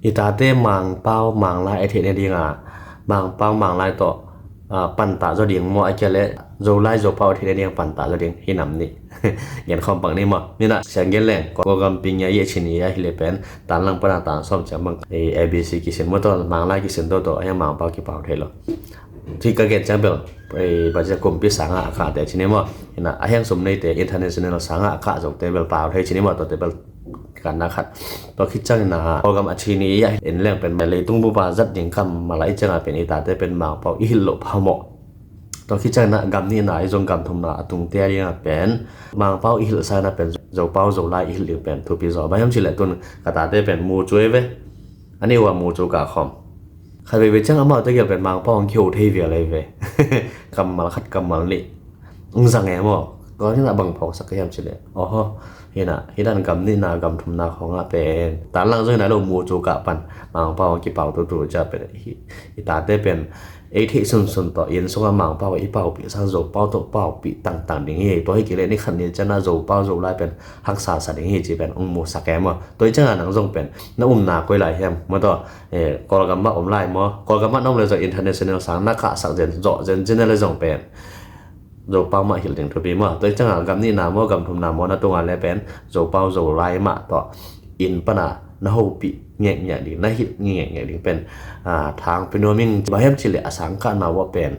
อีตาเต้มังเป้ามังลายไอเทเนี่ยดีงามังเป้ามังลายต่อปันตาจอเดียงมอไอเจเลโจไลโจเป้าเทเนี่ยดีปันตาจอเดียงหินำนี่เห็นคอมปังนี่มั้นี่นะเสียงเกลแรงก็กำปิงยาเยชินียาฮิเลเป็นตานลังปนาตานซ่อมจะมังABC กิสินมอตอมังลายกิสินโตให้มังเป้ากิเป้าเทลที่กะเกตจังเบลบัจกุมปิสังอาคาแต่ชินิมอเห็นนะอายังสมในแต่อินเทอร์เนชั่นแนลสังอาคาจกเตเบลเป้าเทชินิมอตเตเบลกันนะครับตัวคิดจังนะโปรแกรมอาชีนี้เห็นเรื่องเป็นเลยตุ้งบุบาจัดยิงคำมาหลายจังเป็นอีตาได้เป็นมังเป้าอิหลบพาหมอตัวคิดจังนะกำนี้นะไอ้จงกำทุมนะตุงเตียยังเป็นมังเป้าอิหลซานะเป็นโจเป้าโจไลอิหลเป็นทุปีจอบายมชิเลตุนกตาได้เป็นมูจวยเวอันนี้ว่ามูจูกาคอมใครไปจังอามาตะเกียบเป็นมังเป้าของคิวเทวีอะไรเวกำมาคัดกำมาลิสังแงมอก็ที่น่ะบังพอกสักยามชิเลอ๋อเห็นน่ะฮิดันกำนี่นากำทุมนาของละเป็นตาลังซึ่งนะโลมูจูกะปันมังเป้ากิเป้าตัวจะเป็นอีตาได้เป็นเอทิสุนต่อเย็นสงมังเป้าอีเป้าปีซาโจเป้าตัวเป้าปีต่างๆอย่างงี้ตัวให้กิเลนี่คันนี้จะน่าโจเป้าโจไลเป็นรักษาสัตว์อย่างงี้จิเป็นองค์มูสักแกมตัวจังหนังทรงเป็นน้าหนากวยหลายแฮมมาต่อกอลกัมมะไลมอกอลกัมมะน้องเลยจากอินเทอร์เนชั่นแนลสังนักขะสักเจนเจาะเจนเลยทรงเป็นโจเป้ามาหิลถึงทุปีมาตัวจังหากำนี่นามอกำทุมนามอนะตรงอันแลเป็นโจเป้าโจไลมาต่ออินปนานะโหปิแง่ๆดินะหิแง่ๆดิเป็นทางเป็นโนมิงบาเฮมชิเลอสังกันมาว่าเป็น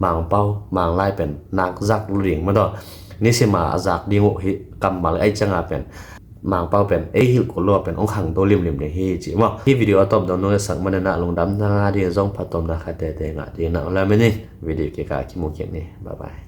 มังเป้ามังไลเป็นนักจักลิงมาต่อนี่สิมาจักดิงหิกำมาไอ้จังเป็นมังเป้าเป็นหิลโกโลเป็นองค์ขังตัวริมเนี่ยฮิจิว่าที่วิดีโอตอบดอนโนสังมันนะลงดำนาดีจงพัดตมนะคาเตงะดีนะแล้วไม่นี่วิดีโอเกี่ยวกับคิมุเกนี่บ๊ายบาย